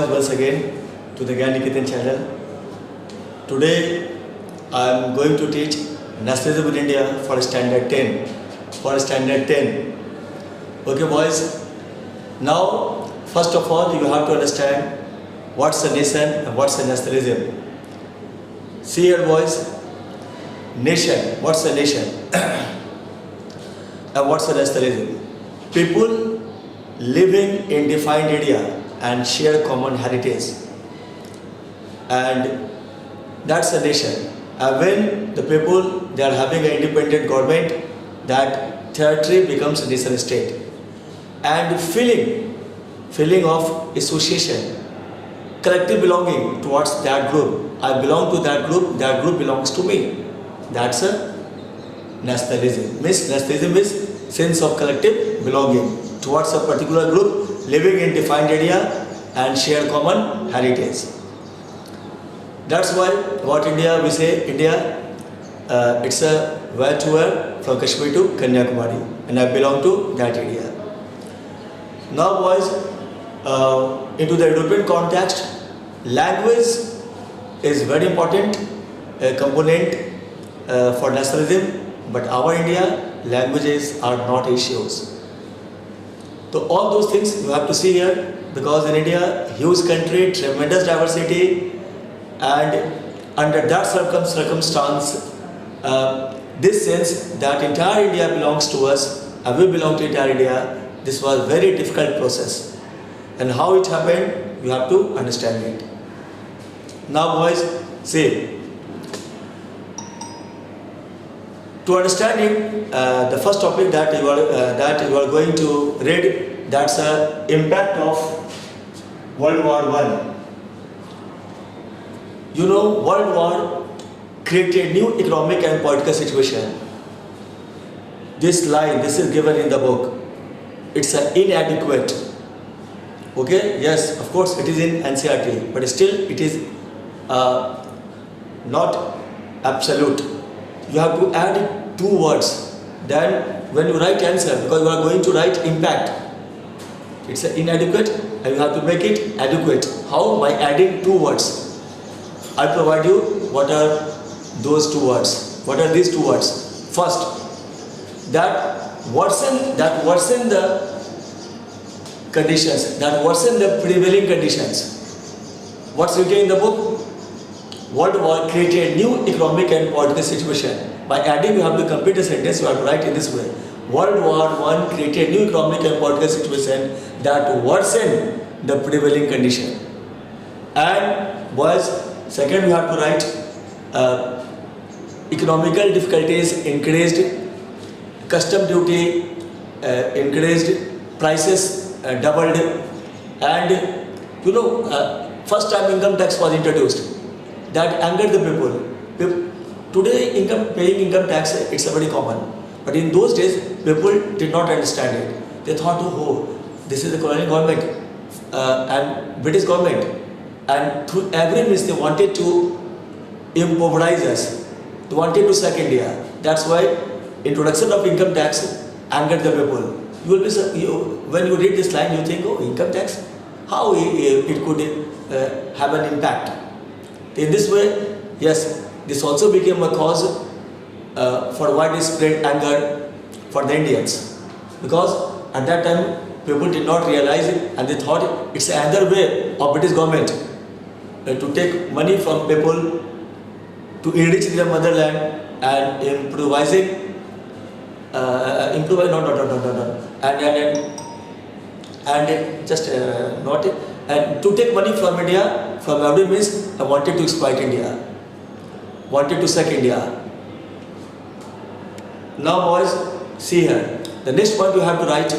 boys once again to the Gyan Niketan channel. Today I am going to teach Nationalism in India for standard 10. Okay boys, now first of all you have to understand what's a nation and what's a nationalism. See here boys, nation, what's a nation and what's a nationalism? People living in defined area and share common heritage, and that's a nation. And when the people, they are having an independent government, that territory becomes a nation state. And feeling of association, collective belonging towards that group. I belong to that group belongs to me. That's a nationalism. Nationalism is sense of collective belonging towards a particular group living in defined area and share common heritage. That's why about India we say India, it's a where to where from Kashmir to Kanyakumari, and I belong to that area. Now boys, into the European context, language is very important component for nationalism, but our India, languages are not issues. So all those things you have to see here, because in India, huge country, tremendous diversity, and under that circumstance, this sense that entire India belongs to us and we belong to entire India, this was a very difficult process. And how it happened, you have to understand it. Now boys, see, to understand it, the first topic that you are going to read, that's the impact of World War I. You know, World War created new economic and political situation. This line, this is given in the book. It's inadequate. Okay, yes, of course it is in NCERT, but still it is not absolute. You have to add two words. Then when you write answer, because you are going to write impact, it's inadequate and you have to make it adequate. How? By adding two words. I provide you what are those two words. What are these two words? First, that worsen the conditions, that worsen the prevailing conditions. What's written in the book? World War created new economic and political situation. By adding, you have to complete a sentence, you have to write in this way. World War I created new economic and political situation that worsen the prevailing condition. And boys, second you have to write economical difficulties increased, custom duty increased, prices doubled, and you know, first time income tax was introduced. That angered the people. Today paying income tax, it's a very common. But in those days, people did not understand it. They thought, oh, this is the colonial government and British government. And through every means they wanted to impoverize us. They wanted to sack India. That's why introduction of income tax angered the people. You will be, when you read this line, you think, oh, income tax? How it could have an impact? In this way, yes, this also became a cause for widespread anger for the Indians. Because at that time, people did not realize it and they thought it's another way of British government to take money from people, to enrich their motherland and improvising, and to take money from India, from every means, I wanted to exploit India, wanted to sack India. Now boys, see here, the next point you have to write,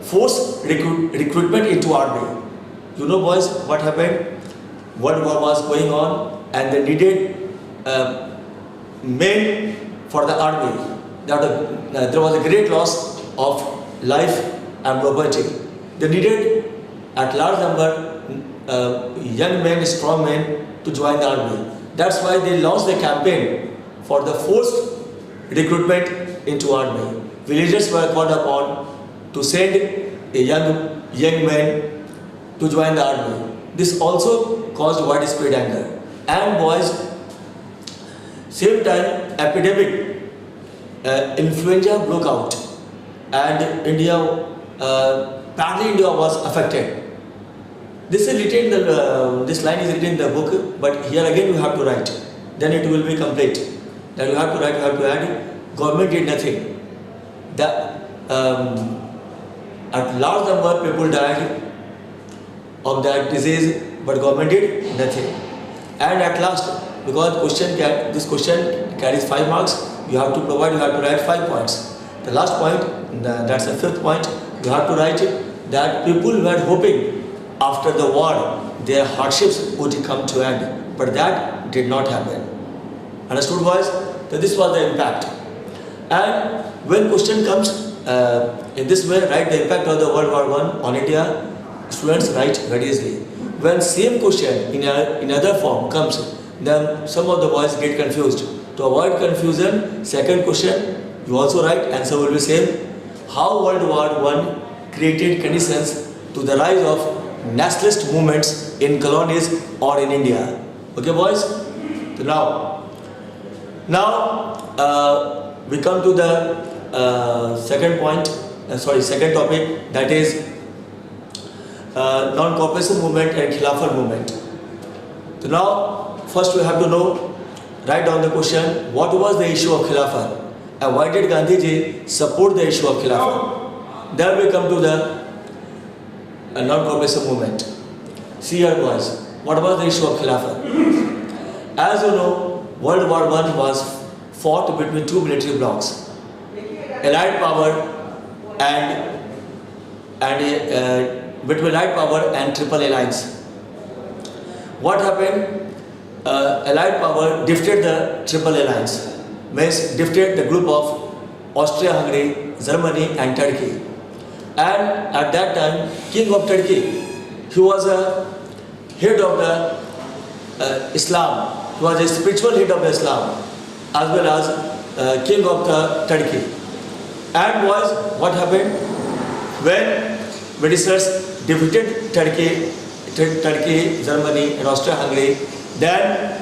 force recruitment into army. You know boys, what happened? World War was going on and they needed men for the army. There was a great loss of life and property. They needed at large number young men, strong men to join the army. That's why they launched the campaign for the forced recruitment into army. Villagers were called upon to send a young men to join the army. This also caused widespread anger. And boys, same time epidemic, influenza broke out, and India, partly India was affected. This is written in the, this line is written in the book, but here again you have to write. Then it will be complete. Then you have to write, you have to add. Government did nothing. A large number of people died of that disease, but government did nothing. And at last, because this question carries 5 marks, you have to provide, you have to write 5 points. The last point, that's the 5th point, you have to write that people were hoping after the war their hardships would come to end, but that did not happen. Understood, boys? So this was the impact. And when question comes in this way, write the impact of the World War I on India, students write very easily. When same question in other form comes, then some of the boys get confused. To avoid confusion, second question, you also write, answer will be same. How World War I created conditions to the rise of nationalist movements in colonies or in India. Okay, boys? So now we come to the second topic, that is non-cooperation movement and Khilafat movement. So now, first we have to know, write down the question, what was the issue of Khilafat and why did Gandhiji support the issue of Khilafat? Then we come to the non-cooperation movement. See here, boys, what was the issue of Khilafat? As you know, World War I was fought between two military blocs, Allied power and between Allied power and Triple Alliance. What happened? Allied power defeated the Triple Alliance, means defeated the group of Austria-Hungary, Germany and Turkey. And at that time, King of Turkey, he was a head of the Islam. He was a spiritual head of the Islam, as well as King of the Turkey. And was what happened when Britishers defeated Turkey, Germany and Austria-Hungary, then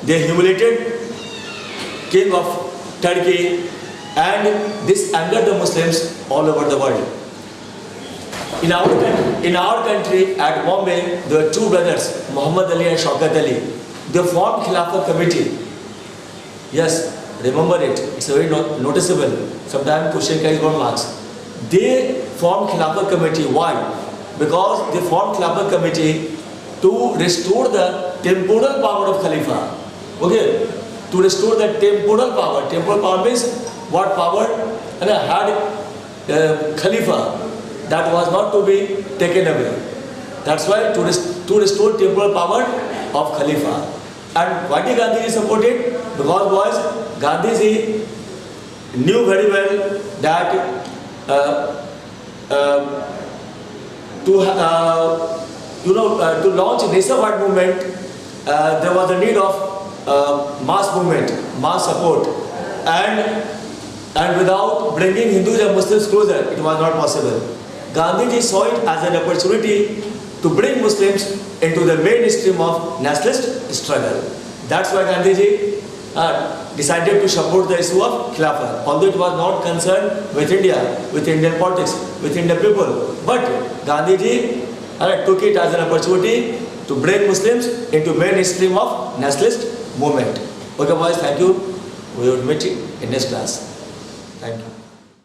they humiliated King of Turkey, and this angered the Muslims all over the world. In our country, at Bombay, there were two brothers, Muhammad Ali and Shaukat Ali. They formed Khilafat committee. Yes, remember it. It's very noticeable. Sometimes question carries 1 marks. They formed Khilafat committee. Why? Because they formed Khilafat committee to restore the temporal power of Khalifa. Okay? To restore the temporal power. Temporal power means what power had Khalifa. That was not to be taken away. That's why to restore temporal power of Khalifa. And why did Gandhiji support it? Because Gandhiji knew very well that to launch a nationwide movement, there was a need of mass movement, mass support, and without bringing Hindus and Muslims closer, it was not possible. Gandhiji saw it as an opportunity to bring Muslims into the mainstream of nationalist struggle. That's why Gandhiji decided to support the issue of Khilafat, although it was not concerned with India, with Indian politics, with Indian people. But Gandhiji took it as an opportunity to bring Muslims into mainstream of nationalist movement. Okay, boys, thank you. We will meet in next class. Thank you.